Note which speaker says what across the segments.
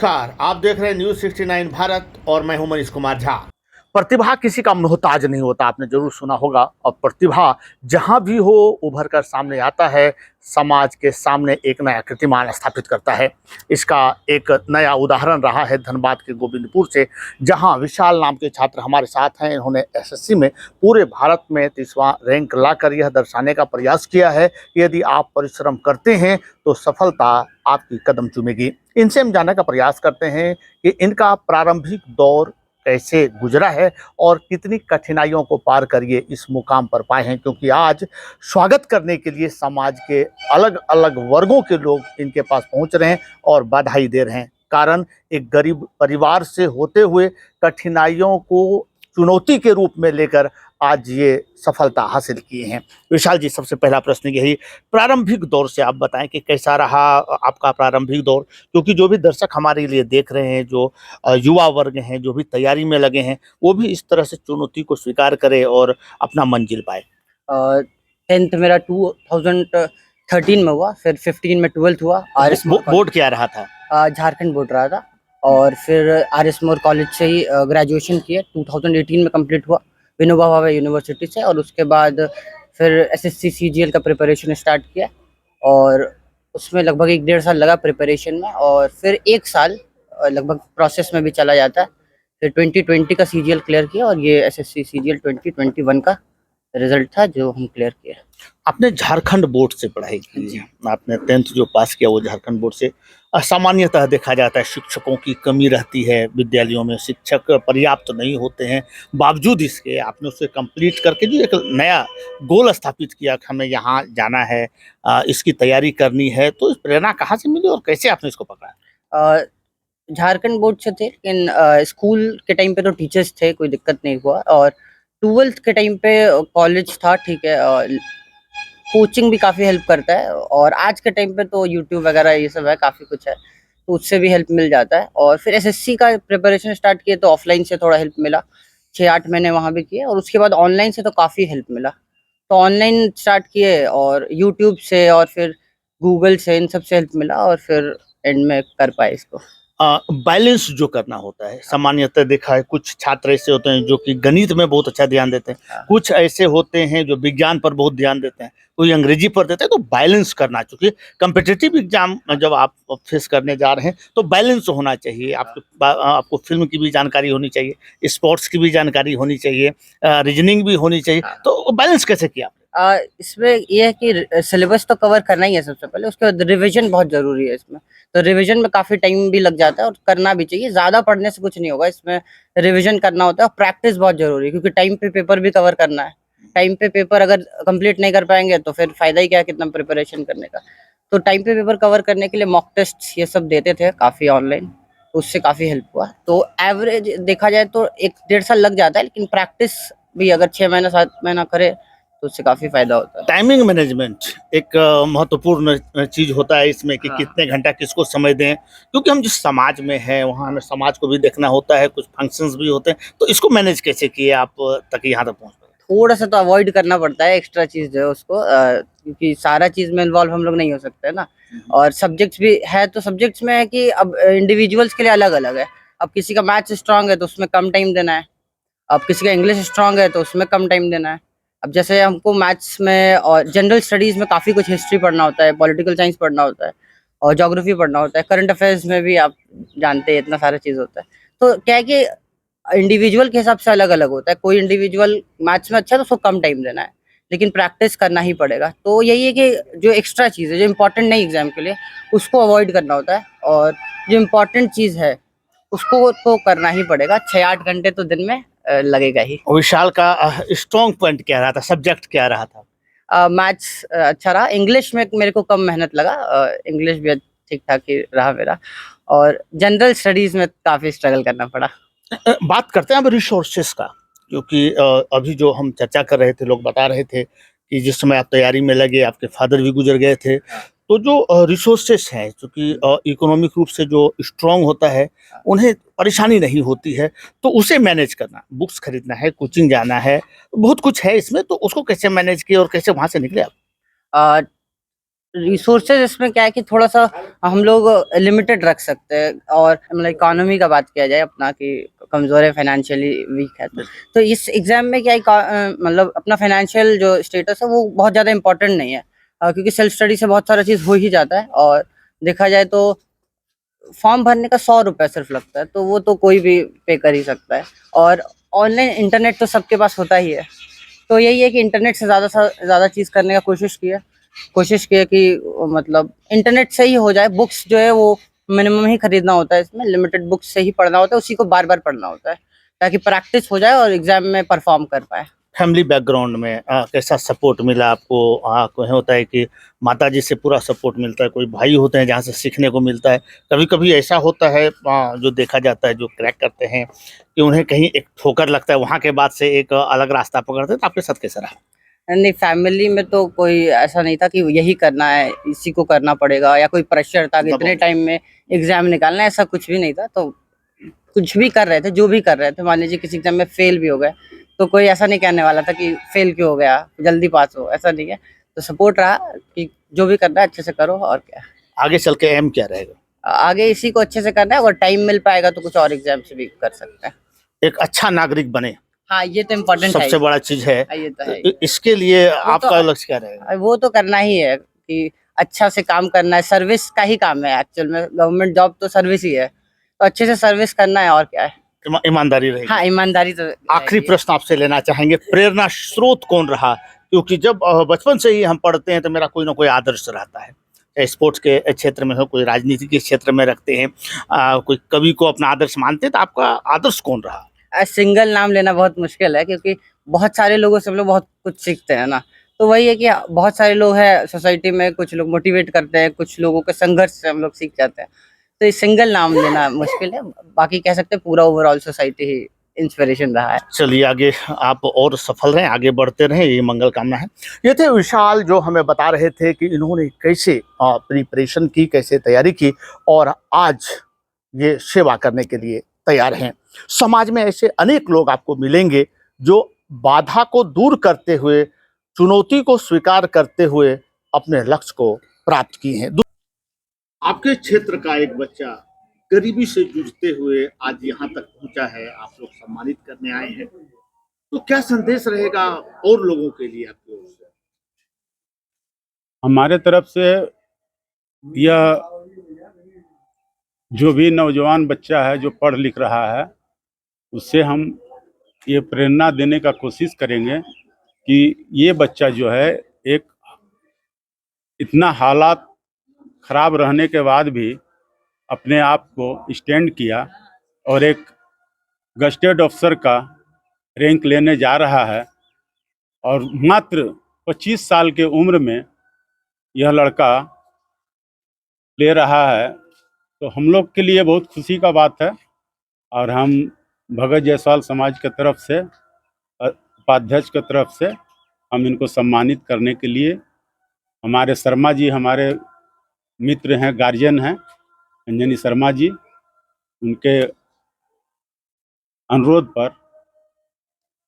Speaker 1: नमस्कार, आप देख रहे हैं न्यूज़ 69 भारत और मैं हूं मनीष कुमार झा। प्रतिभा किसी का मोहताज नहीं होता, आपने जरूर सुना होगा। और प्रतिभा जहां भी हो उभर कर सामने आता है, समाज के सामने एक नया कीर्तिमान स्थापित करता है। इसका एक नया उदाहरण रहा है धनबाद के गोविंदपुर से, जहां विशाल नाम के छात्र हमारे साथ हैं। इन्होंने एसएससी में पूरे भारत में 30वां रैंक लाकर यह दर्शाने का प्रयास किया है कि यदि आप परिश्रम करते हैं तो सफलता आपकी कदम चूमेगी। इनसे हम जानने का प्रयास करते हैं कि इनका प्रारंभिक दौर कैसे गुजरा है और कितनी कठिनाइयों को पार कर ये इस मुकाम पर पाए हैं, क्योंकि आज स्वागत करने के लिए समाज के अलग अलग वर्गों के लोग इनके पास पहुंच रहे हैं और बधाई दे रहे हैं। कारण एक गरीब परिवार से होते हुए कठिनाइयों को चुनौती के रूप में लेकर आज ये सफलता हासिल किए हैं। विशाल जी, सबसे पहला प्रश्न यही, प्रारंभिक दौर से आप बताएं कि कैसा रहा आपका प्रारंभिक दौर, क्योंकि जो भी दर्शक हमारे लिए देख रहे हैं, जो युवा वर्ग हैं, जो भी तैयारी में लगे हैं, वो भी इस तरह से चुनौती को स्वीकार करे और अपना मंजिल पाए।
Speaker 2: 10th मेरा 2013 में हुआ, फिर 15 में 12th हुआ।
Speaker 1: बोर्ड क्या रहा था?
Speaker 2: झारखंड बोर्ड रहा था। और फिर आर.एस. मोर कॉलेज से ही ग्रेजुएशन किया। 2018 में कंप्लीट हुआ विनोबा भावे यूनिवर्सिटी से। और उसके बाद फिर एसएससी सीजीएल का प्रिपरेशन स्टार्ट किया, और उसमें लगभग 1-1.5 साल लगा प्रिपरेशन में, और फिर 1 साल लगभग प्रोसेस में भी चला जाता है। फिर 2020 का सीजीएल क्लियर किया, और ये एसएससी सीजीएल 2021 का रिजल्ट था जो हम क्लियर किया।
Speaker 1: आपने झारखंड बोर्ड से पढ़ाई की, आपने 10th जो पास किया वो झारखंड बोर्ड से। सामान्यतः देखा जाता है शिक्षकों की कमी रहती है, विद्यालयों में शिक्षक पर्याप्त नहीं होते हैं। बावजूद इसके आपने उसे कंप्लीट करके जो एक नया गोल स्थापित किया कि हमें यहाँ जाना है, इसकी तैयारी करनी है, तो इस प्रेरणा कहाँ से मिली और कैसे आपने इसको पकड़ा?
Speaker 2: झारखंड बोर्ड से थे, लेकिन स्कूल के टाइम पे तो टीचर्स थे, कोई दिक्कत नहीं हुआ। और 12th के टाइम पे कॉलेज था, ठीक है, कोचिंग भी काफ़ी हेल्प करता है। और आज के टाइम पे तो यूट्यूब वगैरह ये सब है, काफ़ी कुछ है, तो उससे भी हेल्प मिल जाता है। और फिर एसएससी का प्रिपरेशन स्टार्ट किए तो ऑफलाइन से थोड़ा हेल्प मिला, 6-8 महीने वहाँ भी किए। और उसके बाद ऑनलाइन से तो काफ़ी हेल्प मिला, तो ऑनलाइन स्टार्ट किए, और यूट्यूब से और फिर गूगल से, इन सब से हेल्प मिला, और फिर एंड में कर पाए इसको।
Speaker 1: बैलेंस जो करना होता है, सामान्यतः देखा है कुछ छात्र ऐसे होते हैं जो कि गणित में बहुत अच्छा ध्यान देते हैं, कुछ ऐसे होते हैं जो विज्ञान पर बहुत ध्यान देते हैं, कोई अंग्रेजी पर देते हैं। तो बैलेंस करना, चूंकि कम्पिटिटिव एग्जाम जब आप फेस करने जा रहे हैं तो बैलेंस होना चाहिए। आपको फिल्म की भी जानकारी होनी चाहिए, स्पोर्ट्स की भी जानकारी होनी चाहिए, रीजनिंग भी होनी चाहिए। तो बैलेंस कैसे किया?
Speaker 2: इसमें ये है कि सिलेबस तो कवर करना ही है सबसे पहले, उसके बाद रिवीजन बहुत ज़रूरी है इसमें। तो रिवीजन में काफ़ी टाइम भी लग जाता है, और करना भी चाहिए। ज़्यादा पढ़ने से कुछ नहीं होगा, इसमें रिवीजन करना होता है, और प्रैक्टिस बहुत ज़रूरी है, क्योंकि टाइम पे पेपर भी कवर करना है। टाइम पे पेपर अगर कंप्लीट नहीं कर पाएंगे तो फिर फ़ायदा ही क्या है कितना प्रिपरेशन करने का। तो टाइम पे पेपर कवर करने के लिए मॉक टेस्ट ये सब देते थे काफ़ी ऑनलाइन, तो उससे काफ़ी हेल्प हुआ। तो एवरेज देखा जाए तो 1-1.5 साल लग जाता है, लेकिन प्रैक्टिस भी अगर 6 महीना 7 महीना करे तो उससे काफ़ी फायदा होता है।
Speaker 1: टाइमिंग मैनेजमेंट एक महत्वपूर्ण चीज होता है इसमें कि कितने घंटा किसको समय दें, क्योंकि हम जिस समाज में हैं वहाँ हमें समाज को भी देखना होता है, कुछ फंक्शंस भी होते हैं। तो इसको मैनेज कैसे किए आप तक यहाँ तक पहुँच पाए?
Speaker 2: थोड़ा सा तो अवॉइड करना पड़ता है एक्स्ट्रा चीज़ जो है उसको, क्योंकि सारा चीज़ में इन्वॉल्व हम लोग नहीं हो सकते है ना। और सब्जेक्ट्स भी है, तो सब्जेक्ट्स में है कि अब इंडिविजुअल्स के लिए अलग अलग है। अब किसी का मैथ्स स्ट्रांग है तो उसमें कम टाइम देना है, अब किसी का इंग्लिश स्ट्रांग है तो उसमें कम टाइम देना है। अब जैसे हमको मैथ्स में और जनरल स्टडीज़ में काफ़ी कुछ हिस्ट्री पढ़ना होता है, पॉलिटिकल साइंस पढ़ना होता है, और ज्योग्राफी पढ़ना होता है, करंट अफेयर्स में भी आप जानते हैं इतना सारा चीज़ होता है। तो क्या है कि इंडिविजुअल के हिसाब से अलग अलग होता है। कोई इंडिविजुअल मैथ्स में अच्छा है तो उसको कम टाइम देना है, लेकिन प्रैक्टिस करना ही पड़ेगा। तो यही है कि जो एक्स्ट्रा चीज़ है जो इम्पोर्टेंट नहीं एग्जाम के लिए, उसको अवॉइड करना होता है, और जो इम्पोर्टेंट चीज़ है उसको तो करना ही पड़ेगा। 6-8 घंटे तो दिन में लगेगा ही।
Speaker 1: विशाल का स्ट्रॉन्ग पॉइंट क्या रहा था, सब्जेक्ट क्या रहा था?
Speaker 2: मैथ्स अच्छा रहा, इंग्लिश में मेरे को कम मेहनत लगा, इंग्लिश भी ठीक ठाक ही रहा मेरा, और जनरल स्टडीज़ में काफ़ी स्ट्रगल करना पड़ा।
Speaker 1: बात करते हैं अब रिसोर्सेस का, क्योंकि अभी जो हम चर्चा कर रहे थे, लोग बता रहे थे कि जिस समय आप तैयारी में लगे आपके फादर भी गुजर गए थे। तो जो रिसोर्सेस हैं, क्योंकि इकोनॉमिक रूप से जो स्ट्रांग होता है उन्हें परेशानी नहीं होती है, तो उसे मैनेज करना, बुक्स खरीदना है, कोचिंग जाना है, बहुत कुछ है इसमें। तो उसको कैसे मैनेज किया और कैसे वहाँ से निकले आप?
Speaker 2: रिसोर्सेज इसमें क्या है कि थोड़ा सा हम लोग लिमिटेड रख सकते हैं, और मतलब इकोनॉमी का बात किया जाए अपना कि कमजोर है, फाइनेंशियली वीक है, तो इस एग्जाम में क्या है मतलब अपना फाइनेंशियल जो स्टेटस है वो बहुत ज़्यादा इंपॉर्टेंट नहीं है, क्योंकि सेल्फ स्टडी से बहुत सारा चीज़ हो ही जाता है। और देखा जाए तो फॉर्म भरने का 100 रुपये सिर्फ लगता है, तो वो तो कोई भी पे कर ही सकता है। और ऑनलाइन इंटरनेट तो सबके पास होता ही है, तो यही है कि इंटरनेट से ज़्यादा चीज़ करने का कोशिश की है कि मतलब इंटरनेट से ही हो जाए। बुक्स जो है वो मिनिमम ही खरीदना होता है, इसमें लिमिटेड बुक्स से ही पढ़ना होता है, उसी को बार बार पढ़ना होता है ताकि प्रैक्टिस हो जाए और एग्जाम में परफॉर्म कर पाए।
Speaker 1: फैमिली बैकग्राउंड में कैसा सपोर्ट मिला आपको? कोई होता है कि माताजी से पूरा सपोर्ट मिलता है, कोई भाई होते हैं जहाँ से सीखने को मिलता है, कभी-कभी ऐसा होता है जो देखा जाता है, जो क्रैक करते हैं कि उन्हें कहीं एक ठोकर लगता है, वहाँ के बाद से एक अलग रास्ता पकड़ते हैं, तो आपके साथ कैसा रहा?
Speaker 2: नहीं, फैमिली में तो कोई ऐसा नहीं था कि यही करना है, इसी को करना पड़ेगा, या कोई प्रेशर था कि इतने
Speaker 1: दबाव।
Speaker 2: टाइम में एग्जाम निकालना है, ऐसा कुछ भी नहीं था। तो कुछ भी कर रहे थे, जो भी कर रहे थे, मान लीजिए किसी एग्जाम में फेल भी हो गए, तो कोई ऐसा नहीं कहने वाला था कि फेल क्यों हो गया, जल्दी पास हो, ऐसा नहीं है। तो सपोर्ट रहा कि जो भी करना है अच्छे से करो, और क्या।
Speaker 1: आगे चल के एम क्या रहेगा?
Speaker 2: आगे इसी को अच्छे से करना है, अगर टाइम मिल पाएगा तो कुछ और एग्जाम्स भी कर सकते हैं।
Speaker 1: एक अच्छा नागरिक बने,
Speaker 2: हाँ, ये तो इम्पोर्टेंट है
Speaker 1: सबसे
Speaker 2: ही।
Speaker 1: बड़ा चीज़ है।
Speaker 2: हाँ, ये तो है
Speaker 1: तो
Speaker 2: ही।
Speaker 1: इसके लिए
Speaker 2: वो तो
Speaker 1: आपका लक्ष्य क्या रहेगा?
Speaker 2: वो तो करना ही है कि अच्छा से काम करना है, सर्विस का ही काम है एक्चुअल में, गवर्नमेंट जॉब तो सर्विस ही है, तो अच्छे से सर्विस करना है, और क्या है।
Speaker 1: ईमानदारी रहेगी।
Speaker 2: हाँ, ईमानदारी तो
Speaker 1: आखिरी
Speaker 2: रहेगी।
Speaker 1: प्रश्न आपसे लेना चाहेंगे, प्रेरणा स्रोत कौन रहा? क्योंकि जब बचपन से ही हम पढ़ते हैं तो मेरा कोई ना कोई आदर्श रहता है, चाहे स्पोर्ट्स के क्षेत्र में हो, कोई राजनीति के क्षेत्र में रखते हैं, कोई कवि को अपना आदर्श मानते हैं, तो आपका आदर्श कौन रहा?
Speaker 2: सिंगल नाम लेना बहुत मुश्किल है, क्योंकि बहुत सारे लोगों से हम लोग बहुत कुछ सीखते हैं ना। तो वही है कि बहुत सारे लोग हैं सोसाइटी में, कुछ लोग मोटिवेट करते हैं, कुछ लोगों के संघर्ष से हम लोग सीख जाते हैं। तो ये सिंगल नाम लेना मुश्किल है, बाकी कह सकते हैं पूरा ओवरऑल सोसाइटी ही इंस्पिरेशन रहा है।
Speaker 1: चलिए आगे आप और सफल रहें, आगे बढ़ते रहें, ये मंगल कामना है। ये थे विशाल, जो हमें बता रहे थे कि इन्होंने कैसे प्रिपरेशन की, कैसे तैयारी की, और आज ये सेवा करने के लिए तैयार हैं। समाज में ऐसे अनेक लोग आपको मिलेंगे जो बाधा को दूर करते हुए, चुनौती को स्वीकार करते हुए अपने लक्ष्य को प्राप्त किए हैं। आपके क्षेत्र का एक बच्चा गरीबी से जूझते हुए आज यहाँ तक पहुंचा है, आप लोग सम्मानित करने आए हैं, तो क्या संदेश रहेगा और लोगों के लिए आपकी ओर से?
Speaker 3: हमारे तरफ से यह जो भी नौजवान बच्चा है जो पढ़ लिख रहा है, उससे हम ये प्रेरणा देने का कोशिश करेंगे कि ये बच्चा जो है, एक इतना हालात खराब रहने के बाद भी अपने आप को स्टैंड किया और एक गस्टेड ऑफिसर का रैंक लेने जा रहा है, और मात्र 25 साल के उम्र में यह लड़का ले रहा है। तो हम लोग के लिए बहुत खुशी का बात है, और हम भगत जायसवाल समाज के तरफ से, उपाध्यक्ष के तरफ से हम इनको सम्मानित करने के लिए, हमारे शर्मा जी हमारे मित्र हैं, गार्जियन हैं, अंजनी शर्मा जी, उनके अनुरोध पर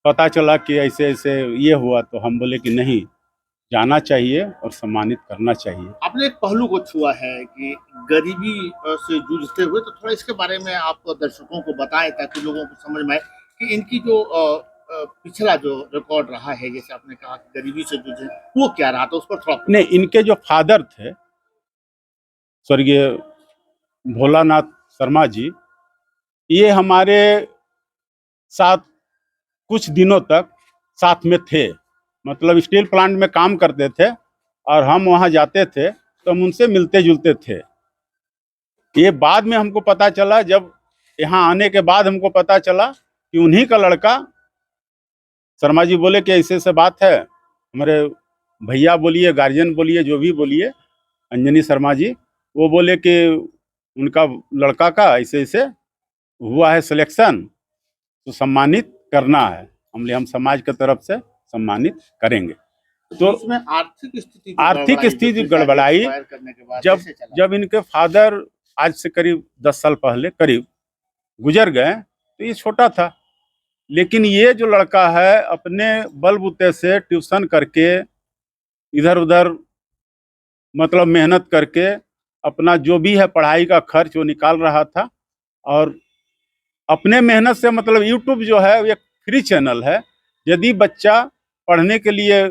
Speaker 3: पता चला कि ऐसे ऐसे ये हुआ, तो हम बोले कि नहीं, जाना चाहिए और सम्मानित करना चाहिए।
Speaker 1: आपने एक पहलू को छुआ है कि गरीबी से जूझते हुए, तो थोड़ा इसके बारे में आप दर्शकों को बताएं ताकि लोगों को समझ में आए कि इनकी जो पिछला जो रिकॉर्ड रहा है, जैसे आपने कहा कि गरीबी से जूझे, वो क्या रहा था, उस पर थोड़ा
Speaker 3: नहीं, इनके जो फादर थे स्वर्गीय भोलानाथ शर्मा जी, ये हमारे साथ कुछ दिनों तक साथ में थे, मतलब स्टील प्लांट में काम करते थे, और हम वहाँ जाते थे तो हम उनसे मिलते जुलते थे। ये बाद में हमको पता चला, जब यहाँ आने के बाद हमको पता चला कि उन्हीं का लड़का, शर्मा जी बोले कि ऐसे ऐसे बात है, हमारे भैया बोलिए, गार्जियन बोलिए, जो भी बोलिए, अंजनी शर्मा जी, वो बोले कि उनका लड़का का ऐसे ऐसे हुआ है सिलेक्शन, तो सम्मानित करना है। हम समाज की तरफ से सम्मानित करेंगे। तो
Speaker 1: इसमें
Speaker 3: आर्थिक स्थिति गड़बड़ाई, जब इनके फादर आज से करीब 10 साल पहले करीब गुजर गए, तो ये छोटा था, लेकिन ये जो लड़का है अपने बलबूते से ट्यूशन करके इधर उधर मतलब मेहनत करके अपना जो भी है पढ़ाई का खर्च वो निकाल रहा था। और अपने मेहनत से मतलब यूट्यूब जो है एक फ्री चैनल है। यदि बच्चा पढ़ने के लिए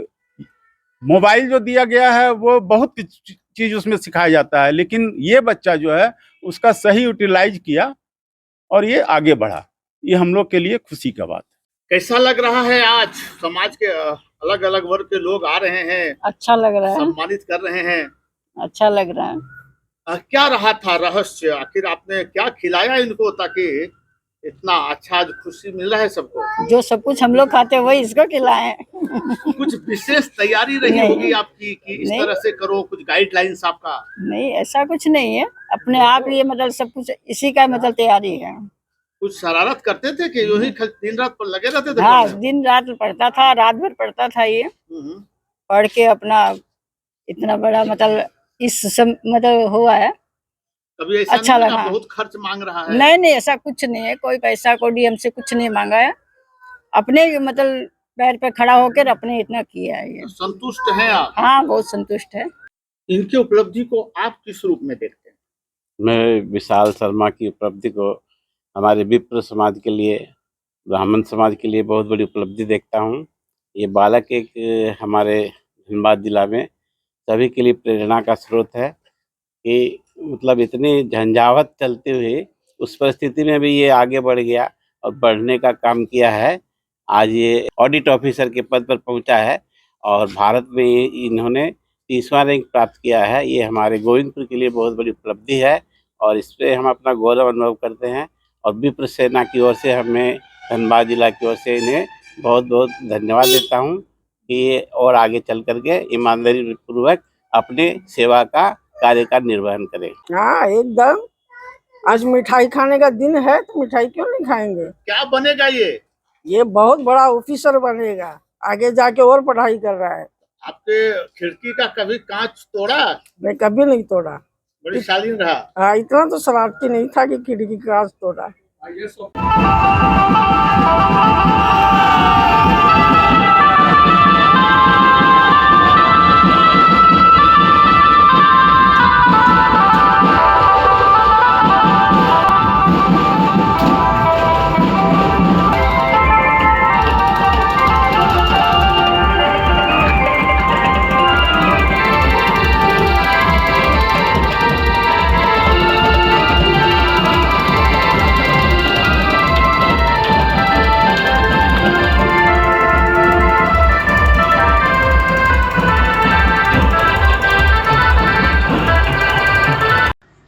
Speaker 3: मोबाइल जो दिया गया है वो बहुत चीज उसमें सिखाया जाता है, लेकिन ये बच्चा जो है उसका सही यूटिलाइज किया और ये आगे बढ़ा। ये हम लोग के लिए खुशी का बात है।
Speaker 1: कैसा लग रहा है आज समाज के अलग अलग वर्ग के लोग आ रहे हैं,
Speaker 4: अच्छा लग रहा है,
Speaker 1: सम्मानित कर रहे हैं?
Speaker 4: अच्छा लग रहा है।
Speaker 1: क्या रहा था रहस्य, आखिर आपने क्या खिलाया इनको ताकि इतना अच्छा आज खुशी मिल रहा है सबको?
Speaker 4: जो सब कुछ हम लोग खाते हैं वही इसको खिलाएं।
Speaker 1: कुछ विशेष तैयारी रही
Speaker 4: नहीं।
Speaker 1: होगी आपकी कि इस
Speaker 4: नहीं।
Speaker 1: तरह से करो, कुछ गाइडलाइंस आपका?
Speaker 4: नहीं, ऐसा कुछ नहीं है, अपने आप ये मतलब सब कुछ इसी का मतलब तैयारी है।
Speaker 1: कुछ शरारत करते थे कि यूं ही दिन रात पर लगे रहते थे?
Speaker 4: हाँ, दिन रात पढ़ता था, रात भर पढ़ता था ये। पढ़ के अपना इतना बड़ा मतलब मतलब हुआ है।
Speaker 1: कभी ऐसा
Speaker 4: अच्छा
Speaker 1: नहीं
Speaker 4: लगा।
Speaker 1: लगा बहुत खर्च मांग रहा है?
Speaker 4: नहीं, ऐसा कुछ नहीं है, कोई पैसा कोई हमसे कुछ नहीं मांगा है, अपने मतलब पैर पे खड़ा होकर अपने इतना किया है ये।
Speaker 1: संतुष्ट हैं आप?
Speaker 4: हाँ, बहुत संतुष्ट है।
Speaker 1: इनकी उपलब्धि को आप किस रूप में देखते हैं?
Speaker 5: मैं विशाल शर्मा की उपलब्धि को हमारे विप्र समाज के लिए, ब्राह्मण समाज के लिए बहुत बड़ी उपलब्धि देखता हूँ। ये बालक एक हमारे धनबाद जिला में सभी के लिए प्रेरणा का स्रोत है कि मतलब इतनी झंझावत चलते हुए उस परिस्थिति में भी ये आगे बढ़ गया और बढ़ने का काम किया है। आज ये ऑडिट ऑफिसर के पद पर पहुंचा है और भारत में इन्होंने 30वां रैंक प्राप्त किया है। ये हमारे गोविंदपुर के लिए बहुत बड़ी उपलब्धि है और इस पर हम अपना गौरव अनुभव करते हैं। और विप्र सेना की ओर से हमें धनबाद जिला की ओर से इन्हें बहुत बहुत धन्यवाद देता हूँ कि ये और आगे चल करके ईमानदारी पूर्वक अपने सेवा का कार्य का निर्वहन करें।
Speaker 6: हाँ, एकदम। आज मिठाई खाने का दिन है तो मिठाई क्यों नहीं खाएंगे।
Speaker 1: क्या बनेगा
Speaker 6: ये बहुत बड़ा ऑफिसर बनेगा, आगे जाके और पढ़ाई कर रहा है।
Speaker 1: आपके खिड़की का कभी कांच तोड़ा?
Speaker 6: मैं कभी नहीं तोड़ा।
Speaker 1: बड़ी शालीन रहा।
Speaker 6: हाँ, इतना तो शरारती नहीं था कि खिड़की का कांच तोड़ा।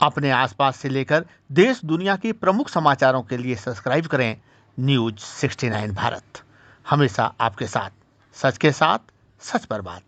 Speaker 1: अपने आसपास से लेकर देश दुनिया के प्रमुख समाचारों के लिए सब्सक्राइब करें न्यूज़ 69 भारत। हमेशा आपके साथ, सच के साथ, सच पर बात।